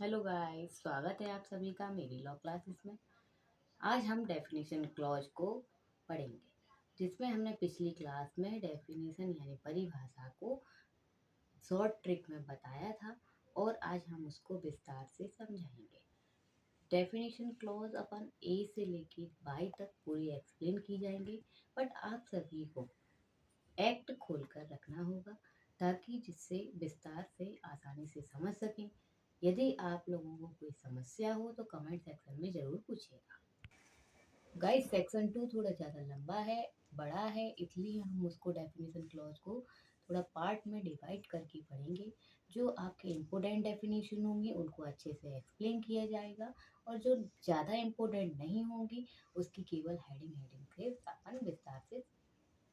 Hello guys, स्वागत है आप सभी का मेरी लॉ क्लासेस में। आज हम डेफिनेशन क्लॉज को पढ़ेंगे, जिसमें हमने पिछली क्लास में डेफिनेशन यानी परिभाषा को शॉर्ट ट्रिक में बताया था और आज हम उसको विस्तार से समझाएंगे। डेफिनेशन क्लॉज अपन ए से लेके वाई तक पूरी एक्सप्लेन की जाएंगी, बट आप सभी को एक्ट खोलकर रखना होगा ताकि जिससे विस्तार से आसानी से समझ सकें। यदि आप लोगों को कोई समस्या हो तो कमेंट सेक्शन में ज़रूर पूछिएगा। गाइस, सेक्शन 2 थोड़ा ज़्यादा लंबा है, बड़ा है, इसलिए हम उसको डेफिनेशन क्लॉज को थोड़ा पार्ट में डिवाइड करके पढ़ेंगे। जो आपके इम्पोर्टेंट डेफिनेशन होंगे उनको अच्छे से एक्सप्लेन किया जाएगा और जो ज़्यादा इम्पोर्टेंट नहीं होंगी उसकी केवल हेडिंग हेडिंग से अपन विस्तार से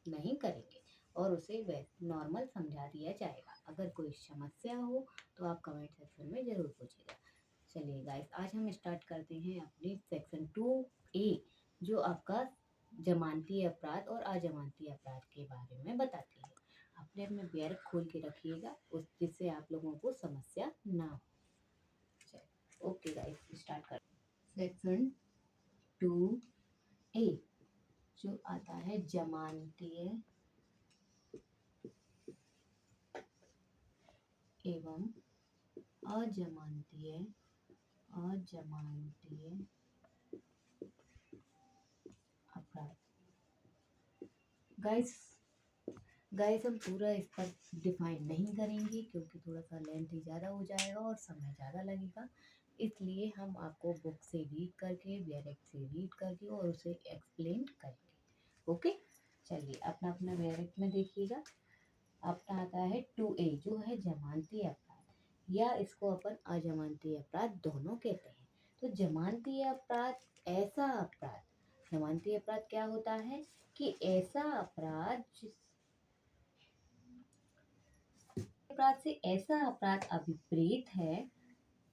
नहीं करेंगे और उसे नॉर्मल समझा दिया जाएगा। अगर कोई समस्या हो तो आप कमेंट सेक्शन में ज़रूर पूछिएगा। चलिए गाइस, आज हम स्टार्ट करते हैं अपनी सेक्शन 2A, जो आपका जमानती अपराध और अजमानती अपराध के बारे में बताती है। अपने अपने बैरक खोल के रखिएगा उस जिससे आप लोगों को समस्या ना हो। चलिए ओके गाइस, स्टार्ट कर सेक्शन 2A, जो आता है जमानतीय एवं अजमानतीय अजमानतीय अपराध। गाइस गाइस हम पूरा इस पर डिफाइन नहीं करेंगे क्योंकि थोड़ा सा लेंथ ज़्यादा हो जाएगा और समय ज़्यादा लगेगा, इसलिए हम आपको बुक से रीड करके डायरेक्ट से रीड करके और उसे एक्सप्लेन करेंगे। ओके, चलिए अपना अपना डायरेक्ट में देखिएगा। अपना आता है 2A, जो है जमानती अपराध, या इसको अपन अजमानती अपराध दोनों कहते हैं। तो जमानती अपराध ऐसा अपराध, जमानती अपराध क्या होता है कि ऐसा अपराध से ऐसा अपराध अभिप्रेत है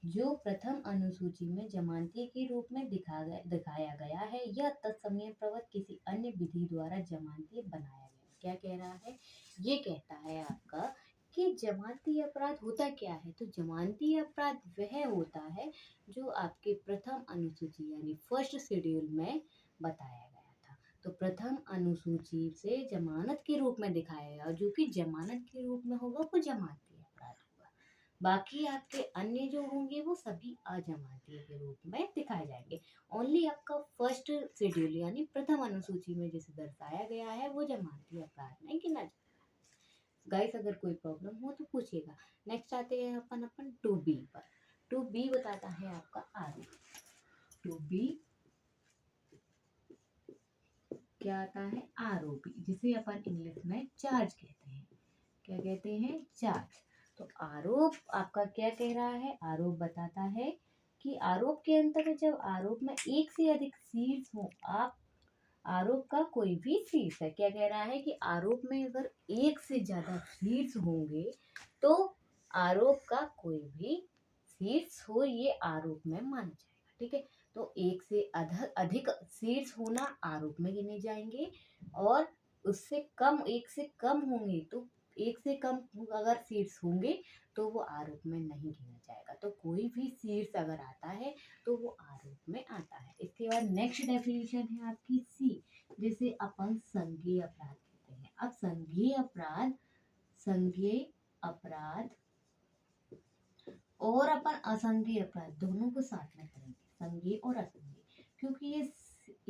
जो प्रथम अनुसूची में जमानती के रूप में दिखाया गया है या तत्समय प्रवत किसी अन्य विधि द्वारा जमानती बनाया गया। क्या कह रहा है? ये कहता है आपका कि जमानती अपराध होता क्या है। तो जमानती अपराध वह होता है जो आपके प्रथम अनुसूची यानी फर्स्ट शेड्यूल में बताया गया था। तो प्रथम अनुसूची से जमानत के रूप में दिखाया, जो कि जमानत के रूप में होगा वो जमानती अपराध होगा। बाकी आपके अन्य जो होंगे वो सभी अजमानती के रूप में दिखाए जाएंगे। ओनली आपका फर्स्ट शेड्यूल यानी प्रथम अनुसूची में जिसे दर्शाया गया है वो जमानती अपराध में गिना जाएगा। गाइस, अगर कोई प्रॉब्लम हो तो पूछिएगा। नेक्स्ट आते हैं अपन 2B पर। 2B बताता है आपका आरोप। 2B क्या आता है? आरोपी, जिसे अपन इंग्लिश में चार्ज कहते हैं। क्या कहते हैं? चार्ज। तो आरोप आपका क्या कह रहा है? आरोप बताता है कि आरोप के अंतर्गत जब आरोप में एक से अधिक शीर्ष हो, आप आरोप का कोई भी शीर्ष है, क्या कह रहा है कि आरोप में अगर एक से ज्यादा शीर्ष होंगे तो आरोप का कोई भी शीर्ष हो ये आरोप में माना जाएगा। ठीक है, तो एक से अधिक शीर्ष होना आरोप में गिने जाएंगे और उससे कम, एक से कम होंगे तो एक से कम अगर शीर्ष होंगे तो वो आरोप में नहीं गिना जाएगा। तो कोई भी शीर्ष अगर आता है तो वो आरोप में आता है। इसके बाद नेक्स्ट डेफिनेशन है आपकी C, जिसे अपन संज्ञेय अपराध कहते हैं। अब संज्ञेय अपराध और अपन असंज्ञेय अपराध दोनों को साथ में करेंगे, संज्ञेय और असंज्ञेय, क्योंकि ये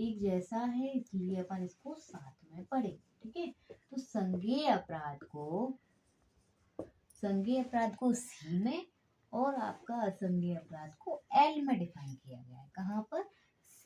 एक जैसा है इसलिए अपन इसको साथ में पढ़ेंगे। ठीक है, तो संज्ञेय अपराध को C में और आपका असंज्ञेय अपराध को L में डिफाइन किया गया है। कहाँ पर?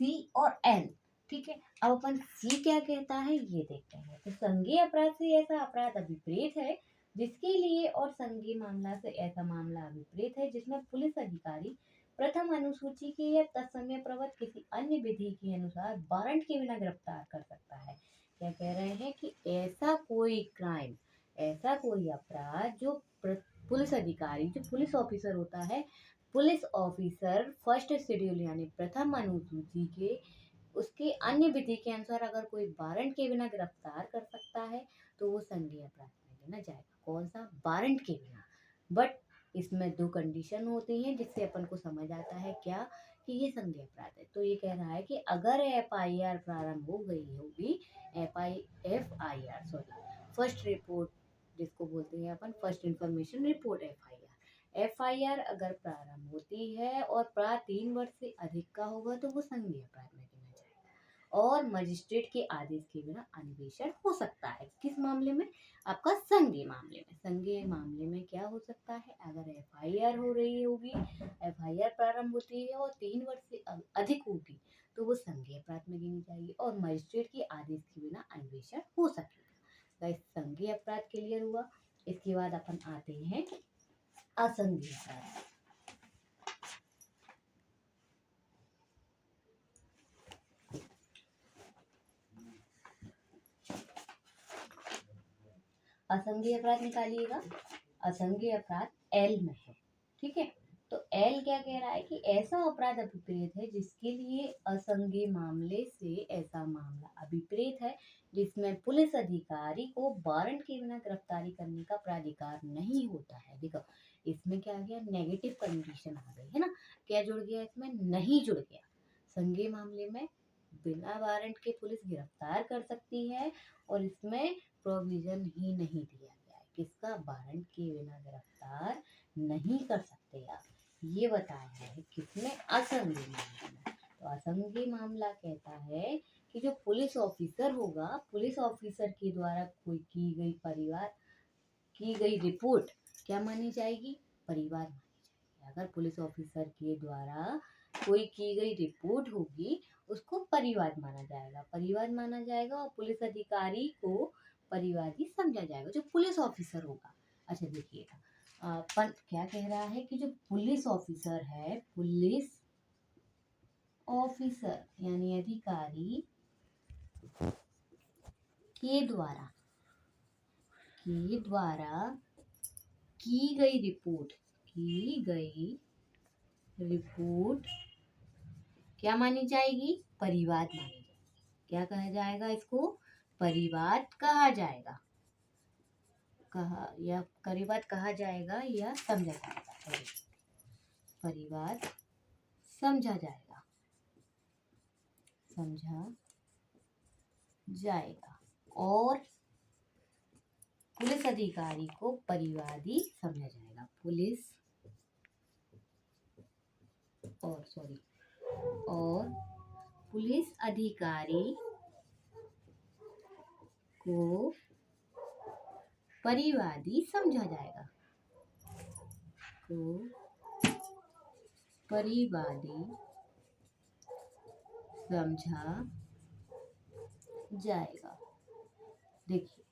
C और L। ठीक है, अब अपन C क्या कहता है ये देखते हैं। तो संज्ञेय अपराध से ऐसा अपराध अभिप्रेत है जिसके लिए, और संज्ञेय मामला से ऐसा मामला अभिप्रेत है जिसमें पुलिस अधिकारी प्रथम अनुसूची के या तत्समय प्रवत किसी अन्य विधि के अनुसार वारंट के बिना गिरफ्तार कर सकता है। क्या कह रहे हैं कि ऐसा कोई क्राइम, ऐसा कोई अपराध जो पुलिस अधिकारी, जो पुलिस ऑफिसर होता है, पुलिस ऑफिसर फर्स्ट शेड्यूल यानी प्रथम अनुसूची के उसके अन्य विधि के अनुसार अगर कोई वारंट के बिना गिरफ्तार कर सकता है तो वो संज्ञेय अपराध में गिना जाएगा। कौन सा? वारंट के बिना। बट इसमें 2 कंडीशन होती हैं जिससे अपन को समझ आता है क्या कि ये संज्ञेय अपराध है। तो ये कह रहा है कि अगर एफआईआर प्रारंभ हो गई होगी, एफआईआर सॉरी फर्स्ट रिपोर्ट जिसको बोलते हैं अपन फर्स्ट इंफॉर्मेशन रिपोर्ट एफआईआर अगर प्रारंभ होती है और अपराध 3 वर्ष से अधिक का होगा तो वो संज्ञेय अपराध में गिना जाएगा और मजिस्ट्रेट के आदेश के बिना अन्वेषण हो सकता है। किस मामले में? आपका संज्ञेय मामले में। संज्ञेय मामले में क्या हो सकता है? अगर एफआईआर हो रही होगी, एफआईआर प्रारंभ होती है और 3 वर्ष से अधिक होगी तो वो संज्ञेय अपराध में गिनी जाएगी और मजिस्ट्रेट के आदेश के बिना अन्वेषण हो सकेगा। गाइस संज्ञेय अपराध क्लियर हुआ। इसके बाद अपन आते हैं असंज्ञेय अपराध। असंज्ञेय अपराध निकालिएगा। असंज्ञेय अपराध एल में है, ठीक है। तो एल क्या कह रहा है कि ऐसा अपराध अभिप्रेत है जिसके लिए असंज्ञेय मामले से ऐसा मामला अभिप्रेत है जिसमें पुलिस अधिकारी को वारंट के बिना गिरफ्तारी करने का प्राधिकार नहीं होता है। देखो इसमें क्या आ गया? नेगेटिव कंडीशन आ गई है ना। क्या जुड़ गया इसमें? नहीं जुड़ गया। संज्ञेय मामले में बिना वारंट के पुलिस गिरफ्तार कर सकती है और इसमें प्रोविजन ही नहीं दिया गया है किसका? वारंट के बिना गिरफ्तार नहीं कर सकते आप, ये बताया है किसमें? असंज्ञेय मामले में। तो असंज्ञेय मामला कहता है कि जो पुलिस ऑफिसर होगा, पुलिस ऑफिसर के द्वारा कोई की गई रिपोर्ट क्या मानी जाएगी? परिवाद मानी जाएगी। अगर पुलिस ऑफिसर के द्वारा कोई की गई रिपोर्ट होगी उसको परिवाद माना जाएगा, परिवाद माना जाएगा और पुलिस अधिकारी को परिवादी समझा जाएगा, जो पुलिस ऑफिसर होगा। अच्छा देखिएगा पर क्या कह रहा है कि जो पुलिस ऑफिसर है, पुलिस ऑफिसर यानी अधिकारी के द्वारा की गई रिपोर्ट क्या मानी जाएगी? परिवाद मानी जाएगी। क्या कहा जाएगा इसको? परिवाद कहा जाएगा, परिवाद कहा जाएगा या समझा जाएगा? परिवाद समझा जाएगा और पुलिस अधिकारी को परिवादी समझा जाएगा। और पुलिस अधिकारी को परिवादी समझा जाएगा, देखिए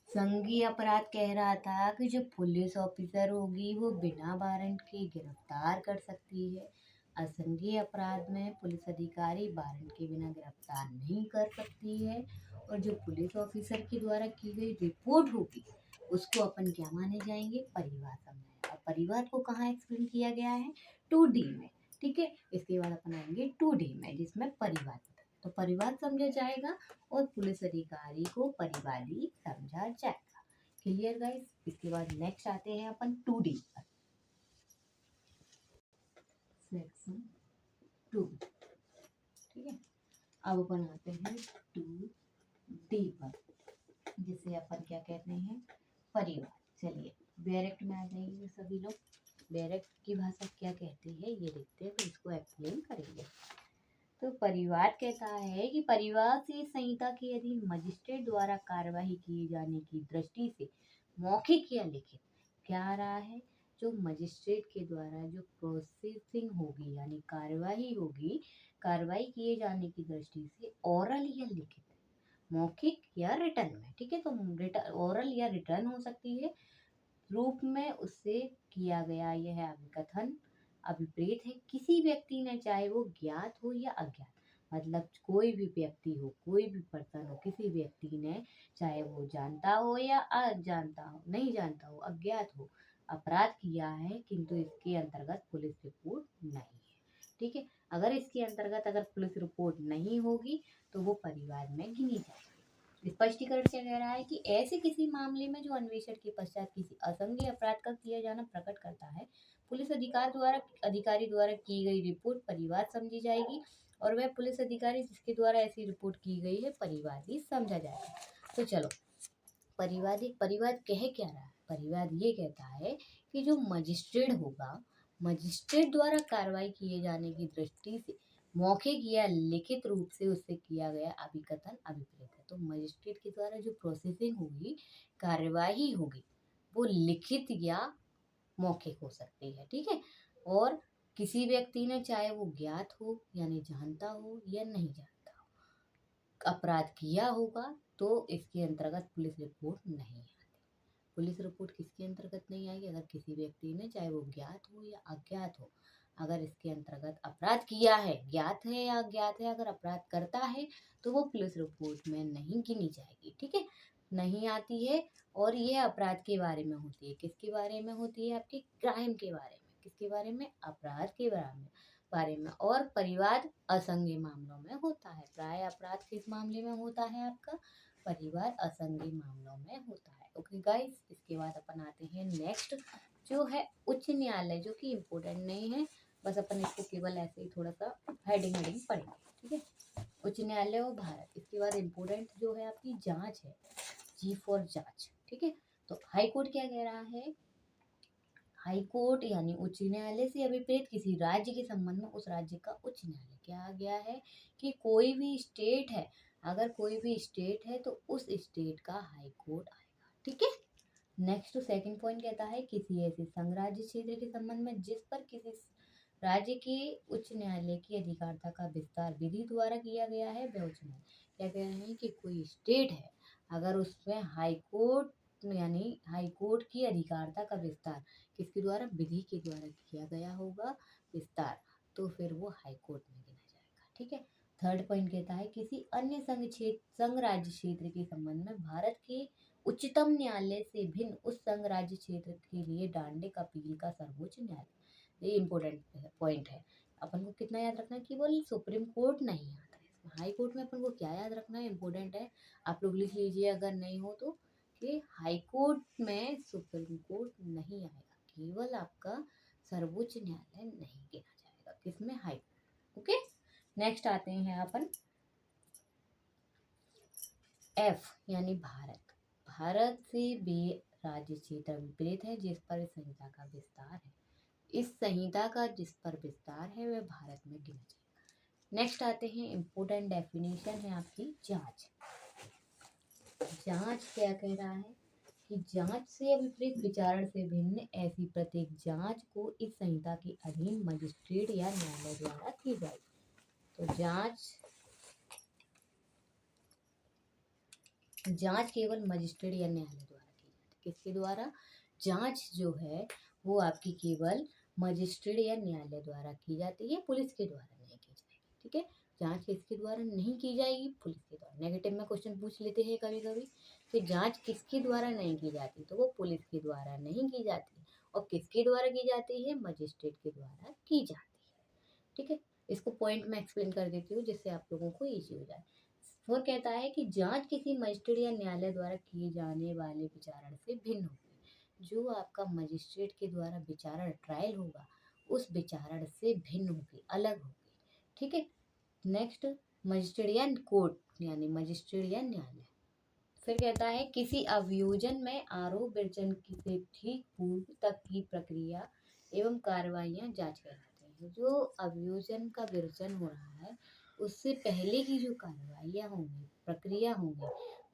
संज्ञेय अपराध कह रहा था कि जो पुलिस ऑफिसर होगी वो बिना वारंट के गिरफ्तार कर सकती है। असंज्ञेय अपराध में पुलिस अधिकारी वारंट के बिना गिरफ्तार नहीं कर सकती है और जो पुलिस ऑफिसर के द्वारा की गई रिपोर्ट होगी उसको अपन क्या माने जाएंगे? परिवाद समझाएंगे। और परिवाद को कहाँ एक्सप्लेन किया गया है? 2D में, ठीक है। इसके बाद अपन आएंगे 2D में जिसमें परिवाद, तो परिवाद समझा जाएगा और पुलिस अधिकारी को परिवादी समझा जाएगा। Clear guys? इसके बाद नेक्स्ट आते हैं अपन 2D पर। सेक्शन 2, ठीक है। अब अपन आते हैं 2D पर जिसे अपन क्या कहते हैं? परिवाद। चलिए डायरेक्ट में आ जाएंगे सभी लोग। डायरेक्ट की भाषा क्या कहती है ये देखते हैं, तो इसको एक्सप्लेन करेंगे। तो परिवाद कहता है कि परिवाद से संहिता के अधीन मजिस्ट्रेट द्वारा कार्यवाही किए जाने की दृष्टि से मौखिक या लिखित क्या आ रहा है? जो मजिस्ट्रेट के द्वारा जो प्रोसेसिंग होगी यानी कार्रवाई किए जाने की दृष्टि से ओरल या लिखित, मौखिक या रिटर्न में, ठीक है। तो ओरल या रिटर्न हो सकती है रूप में उससे किया गया यह अभिकथन अभिप्रेत है किसी व्यक्ति ने, चाहे वो ज्ञात हो या अज्ञात, मतलब कोई भी व्यक्ति हो, कोई भी पर्सन हो, किसी व्यक्ति ने चाहे वो जानता हो या अजानता हो, नहीं जानता हो, अज्ञात हो, अपराध किया है किंतु इसके अंतर्गत पुलिस रिपोर्ट नहीं है, ठीक है। अगर इसके अंतर्गत अगर पुलिस रिपोर्ट नहीं होगी तो वो परिवाद में गिनी जाएगी। स्पष्टीकरण क्या कह रहा है कि ऐसे किसी मामले में जो अन्वेषण के पश्चात किसी असंज्ञेय अपराध का किया जाना प्रकट करता है, पुलिस अधिकारी द्वारा की गई रिपोर्ट परिवाद समझी जाएगी और वह पुलिस अधिकारी जिसके द्वारा ऐसी रिपोर्ट की गई है परिवादी समझा जाएगा। तो चलो, परिवाद कह क्या रहा है? परिवाद ये कहता है कि जो मजिस्ट्रेट होगा, मजिस्ट्रेट द्वारा कार्रवाई किए जाने की दृष्टि से मौखिक या लिखित रूप से उससे किया गया अभिकथन अभिप्रेत है। तो मजिस्ट्रेट के द्वारा जो प्रोसेसिंग होगी, कार्यवाही होगी, वो लिखित या मौखिक हो सकती है, ठीक है। और किसी व्यक्ति ने, चाहे वो ज्ञात हो यानी जानता हो या नहीं जानता हो, अपराध किया होगा तो इसके अंतर्गत पुलिस रिपोर्ट नहीं आती। पुलिस रिपोर्ट किसके अंतर्गत नहीं आएगी? अगर किसी व्यक्ति ने, चाहे वो ज्ञात हो या अज्ञात हो, अगर इसके अंतर्गत अपराध किया है, ज्ञात है या अज्ञात है, अगर अपराध करता है तो वो पुलिस रिपोर्ट में नहीं गिनी जाएगी, ठीक है, नहीं आती है। और ये अपराध के बारे में होती है। किसके बारे में होती है? आपके क्राइम के बारे में। किसके बारे में? अपराध के बारे में। और परिवाद असंज्ञेय मामलों में होता है। प्राय अपराध किस मामले में होता है? आपका परिवार असंज्ञेय मामलों में होता है। ओके गाइस, इसके बाद अपन आते हैं नेक्स्ट, जो है उच्च न्यायालय, जो कि इम्पोर्टेंट नहीं है, बस अपन इसको केवल ऐसे ही थोड़ा सा हेडिंग पढ़ेंगे, ठीक है। उच्च न्यायालय और भारत। इसके बाद इम्पोर्टेंट जो है आपकी जांच है, जी फॉर जांच, ठीक है। तो हाई कोर्ट क्या कह रहा है? हाई कोर्ट यानी उच्च न्यायालय से अभिप्रेत किसी राज्य के संबंध में उस राज्य का उच्च न्यायालय। क्या आ गया है कि कोई भी स्टेट है, अगर कोई भी स्टेट है तो उस स्टेट का हाई कोर्ट आएगा, ठीक है। नेक्स्ट सेकंड पॉइंट कहता है किसी ऐसे संघ राज्य क्षेत्र के संबंध में जिस पर किसी राज्य के उच्च न्यायालय की अधिकारता का विस्तार विधि द्वारा किया गया है, वह उच्च न्यायालय। क्या कह रहे हैं कि कोई स्टेट है, अगर उसमें हाई कोर्ट यानी हाई कोर्ट की अधिकारता का विस्तार किसके द्वारा? विधि के द्वारा किया गया होगा विस्तार, तो फिर वो हाई कोर्ट में गिना जाएगा, ठीक है। थर्ड पॉइंट कहता है किसी अन्य संघ राज्य क्षेत्र के संबंध में भारत के उच्चतम न्यायालय से भिन्न उस संघ राज्य क्षेत्र के लिए डांडिक अपील का सर्वोच्च न्यायालय। ये इम्पोर्टेंट पॉइंट है। अपन को कितना याद रखना है? केवल सुप्रीम कोर्ट नहीं आता है इसमें। हाई कोर्ट में अपन को क्या याद रखना है? इम्पोर्टेंट है, आप लोग लिख लीजिए अगर नहीं हो तो, कि हाई कोर्ट में सुप्रीम कोर्ट नहीं आएगा, केवल आपका सर्वोच्च न्यायालय नहीं गिना जाएगा। किसमें? High court. ओके, नेक्स्ट आते हैं अपन एफ यानी भारत। भारत से बे राज्य क्षेत्र विपरीत है जिस पर इस संहिता का विस्तार है। इस संहिता का जिस पर विस्तार है वह भारत में गिना जाएगा। नेक्स्ट आते हैं इम्पोर्टेंट डेफिनेशन है आपकी जांच। जांच क्या कह रहा है कि जांच से विपरीत विचारण से भिन्न ऐसी प्रत्येक जांच को इस संहिता के अधीन मजिस्ट्रेट या न्यायालय द्वारा की जाएगी। तो जांच केवल मजिस्ट्रेट या न्यायालय द्वारा की जाती है। किसके द्वारा? जांच जो है वो आपकी केवल मजिस्ट्रेट या न्यायालय द्वारा की जाती है, पुलिस के द्वारा नहीं की जाएगी, ठीक है। जांच किसके द्वारा नहीं की जाएगी? पुलिस के द्वारा। नेगेटिव में क्वेश्चन पूछ लेते हैं कभी कभी कि जांच किसके द्वारा नहीं की जाती, तो वो पुलिस के द्वारा नहीं की जाती। और किसके द्वारा की जाती है? मजिस्ट्रेट के द्वारा की जाती है, ठीक है। इसको पॉइंट में एक्सप्लेन कर देती हूँ जिससे आप लोगों को ईजी हो जाए। वो कहता है कि जांच किसी मजिस्ट्रेट या न्यायालय द्वारा किए जाने वाले विचारण से भिन्न होगी। जो आपका मजिस्ट्रेट के द्वारा विचारण ट्रायल होगा उस विचारण से भिन्न होगी, अलग होगी, ठीक है। नेक्स्ट मजिस्ट्रेट या कोर्ट यानी मजिस्ट्रेट या न्यायालय। फिर कहता है किसी अभियोजन में आरोप विर्जन से ठीक पूर्व तक की प्रक्रिया एवं कार्रवाइयाँ जांच कहलाती हैं। जो अभियोजन का विर्जन हो रहा है उससे पहले की जो कार्रवाइयाँ होंगी, प्रक्रिया होंगी,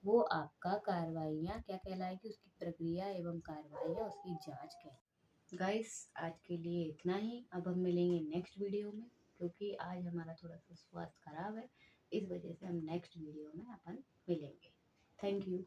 वो आपका कार्रवाइयाँ क्या कहलाएगी? उसकी प्रक्रिया एवं कार्रवाइयाँ, उसकी जांच कहलाएगी। गाइस, आज के लिए इतना ही। अब हम मिलेंगे नेक्स्ट वीडियो में, क्योंकि आज हमारा थोड़ा सा स्वास्थ्य खराब है, इस वजह से हम नेक्स्ट वीडियो में अपन मिलेंगे। Thank you.